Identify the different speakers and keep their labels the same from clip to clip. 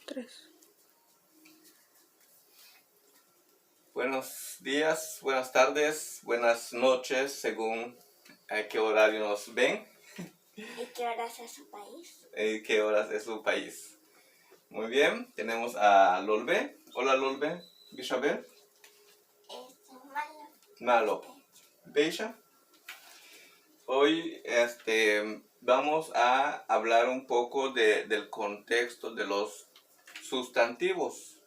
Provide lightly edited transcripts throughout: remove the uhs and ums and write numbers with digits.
Speaker 1: Tres.
Speaker 2: Buenos días, buenas tardes, buenas noches, según a qué horario nos ven
Speaker 3: ¿Y qué horas es su país?
Speaker 2: y qué horas es su país. Muy bien, tenemos a Lolbe. Hola Lolbe, Bishabel.
Speaker 3: Malo.
Speaker 2: Malo. Beisha. Hoy vamos a hablar un poco del contexto de los sustantivos.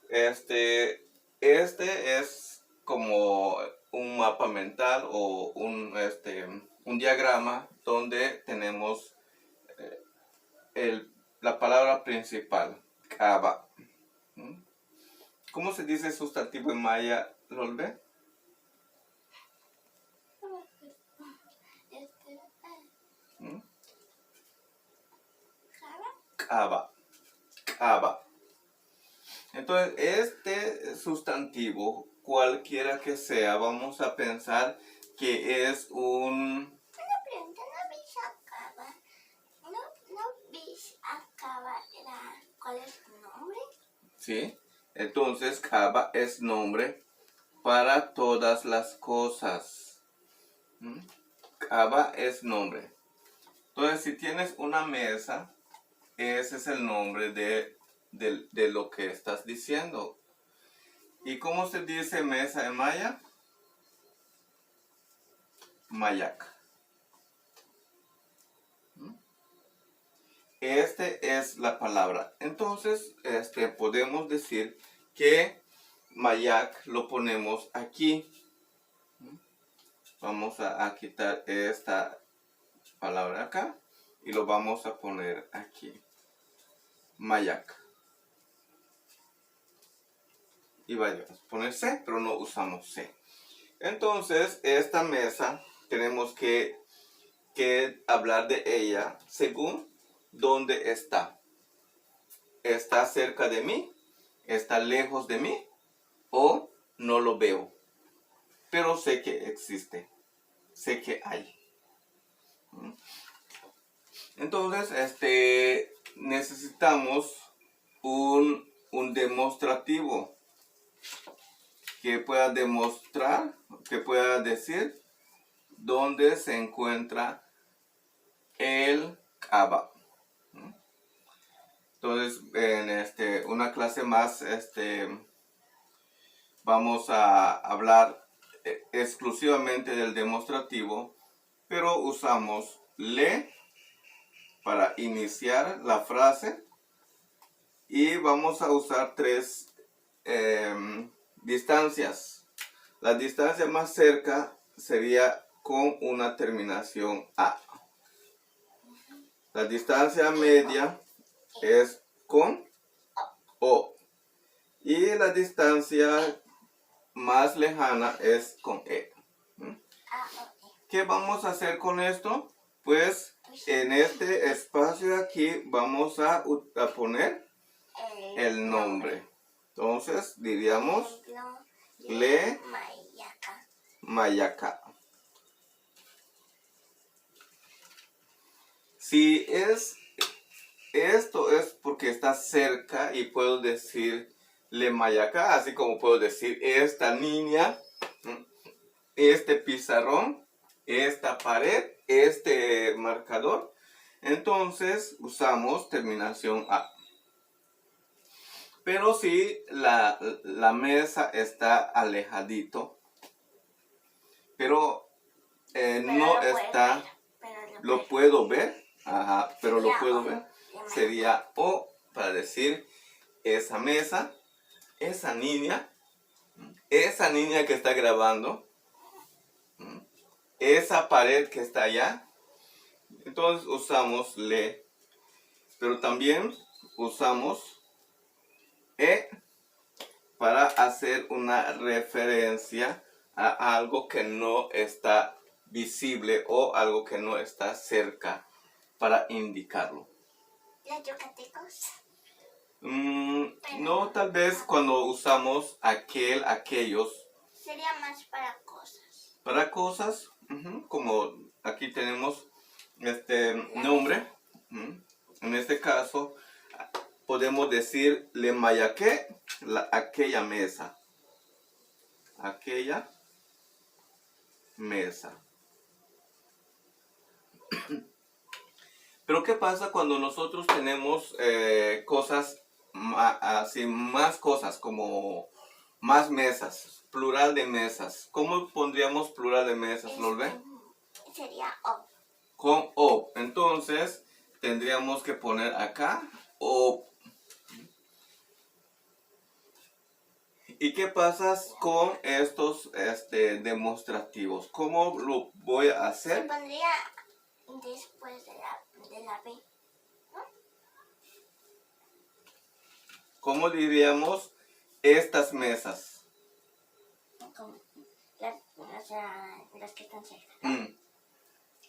Speaker 2: Este es como un mapa mental o un diagrama donde tenemos la palabra principal, kaba. ¿Cómo se dice sustantivo en maya, Lolbe? Kaba. Kaba. Entonces, este sustantivo, cualquiera que sea, vamos a pensar que es un...
Speaker 3: Una pregunta, ¿no vis acaba cuál es su nombre?
Speaker 2: Sí, entonces kaba es nombre para todas las cosas. Kaba es nombre. Entonces, si tienes una mesa, ese es el nombre de lo que estás diciendo. ¿Y cómo se dice mesa en maya? Mayak. Este es la palabra. Entonces, podemos decir que mayak lo ponemos aquí. Vamos a quitar esta palabra acá y lo vamos a poner aquí. Mayak. Iba a poner C, pero no usamos C. Entonces, esta mesa tenemos que hablar de ella según dónde está. ¿Está cerca de mí? ¿Está lejos de mí? ¿O no lo veo? Pero sé que existe. Sé que hay. Entonces, necesitamos un demostrativo que pueda demostrar, que pueda decir dónde se encuentra el kaba. Entonces, en una clase más, vamos a hablar exclusivamente del demostrativo, pero usamos le para iniciar la frase y vamos a usar tres distancias. La distancia más cerca sería con una terminación A. La distancia media es con O. Y la distancia más lejana es con E. ¿Qué vamos a hacer con esto? Pues en este espacio de aquí vamos a poner el nombre. Entonces diríamos le Mayaka. Si esto es porque está cerca y puedo decir le Mayaka, así como puedo decir esta niña, este pizarrón, esta pared, este marcador. Entonces usamos terminación A. Pero si la mesa está alejadito, pero no está, lo puedo ver, pero lo puedo ver, sería O para decir esa mesa, esa niña que está grabando, esa pared que está allá. Entonces usamos le, pero también usamos E para hacer una referencia a algo que no está visible o algo que no está cerca para indicarlo.
Speaker 3: ¿Los yucatecos?
Speaker 2: No, tal vez cuando usamos aquel, aquellos.
Speaker 3: Sería más para cosas.
Speaker 2: Para cosas, como aquí tenemos nombre. En este caso, podemos decir le mayaqué aquella mesa. Aquella mesa. Pero ¿qué pasa cuando nosotros tenemos cosas, así más cosas, como más mesas, plural de mesas? ¿Cómo pondríamos plural de mesas, ¿lo ve?
Speaker 3: Sería op.
Speaker 2: Con op. Entonces tendríamos que poner acá op. ¿Y qué pasa con estos demostrativos? ¿Cómo lo voy a
Speaker 3: Se
Speaker 2: hacer?
Speaker 3: pondría después de la B.
Speaker 2: ¿Cómo diríamos estas mesas?
Speaker 3: Como o sea, las que están cerca.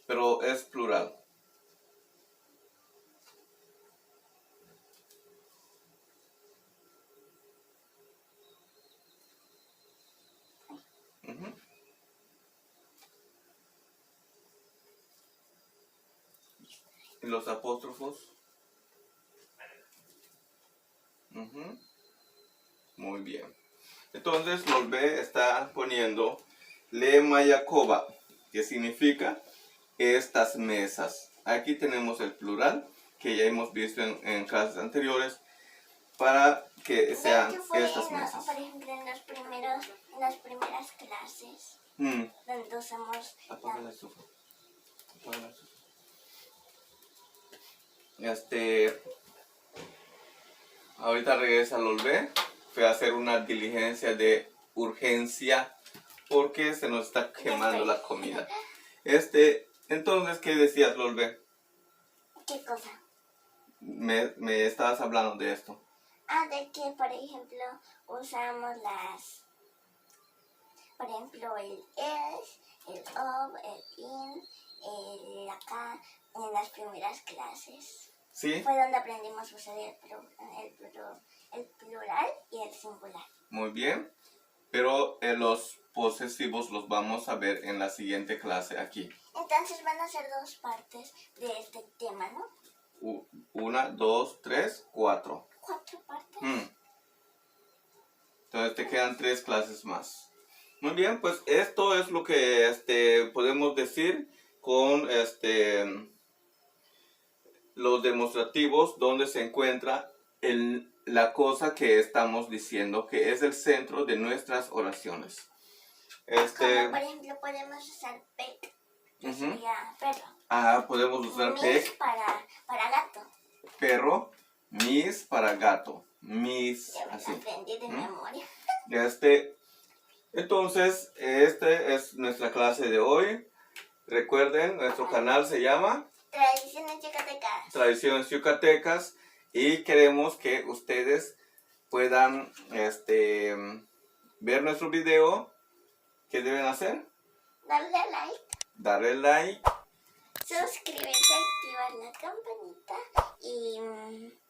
Speaker 2: Pero es plural. ¿Y los apóstrofos? Muy bien. Entonces, Lolbe está poniendo le mayacoba, que significa estas mesas. Aquí tenemos el plural, que ya hemos visto en clases anteriores, para que sean estas mesas.
Speaker 3: Por ejemplo, en las primeras clases, donde usamos...
Speaker 2: Apaga la estufa. Apaga la estufa. Ahorita regresa Lolbe. Fue a hacer una diligencia de urgencia porque se nos está quemando la comida. Entonces, ¿qué decías, Lolbe?
Speaker 3: ¿Qué cosa?
Speaker 2: Me estabas hablando de esto.
Speaker 3: De que, por ejemplo, usamos por ejemplo, el es, el of, el in, el acá, en las primeras clases.
Speaker 2: ¿Sí?
Speaker 3: Fue donde aprendimos a usar el plural y el singular.
Speaker 2: Muy bien. Pero los posesivos los vamos a ver en la siguiente clase aquí.
Speaker 3: Entonces van a ser 2 partes de este tema, ¿no?
Speaker 2: 1, 2, 3, 4.
Speaker 3: 4 partes.
Speaker 2: Entonces te quedan 3 clases más. Muy bien, pues esto es lo que podemos decir con los demostrativos donde se encuentra la cosa que estamos diciendo, que es el centro de nuestras oraciones.
Speaker 3: Como por ejemplo podemos usar pec, que sería perro.
Speaker 2: Podemos usar pec
Speaker 3: para gato.
Speaker 2: Perro, mis para gato. Mis, así.
Speaker 3: Aprendí de memoria.
Speaker 2: Entonces, esta es nuestra clase de hoy. Recuerden, nuestro canal se llama
Speaker 3: Tradiciones Yucatecas.
Speaker 2: Tradiciones Yucatecas. Y queremos que ustedes puedan ver nuestro video. ¿Qué deben hacer?
Speaker 3: Darle like.
Speaker 2: Darle like.
Speaker 3: Suscribirse, activar la campanita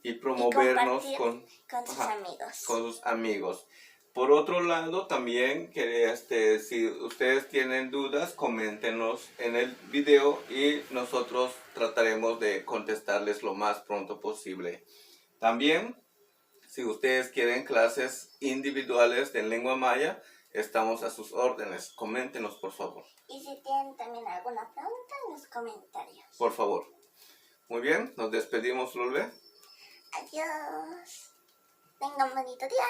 Speaker 2: y promovernos
Speaker 3: con sus amigos.
Speaker 2: Con sus amigos. Por otro lado, también que si ustedes tienen dudas, coméntenos en el video y nosotros trataremos de contestarles lo más pronto posible. También, si ustedes quieren clases individuales de lengua maya, estamos a sus órdenes. Coméntenos, por favor.
Speaker 3: Y si tienen también alguna pregunta, en los comentarios.
Speaker 2: Por favor. Muy bien, nos despedimos, Lolbe.
Speaker 3: Adiós. Tengan un bonito día.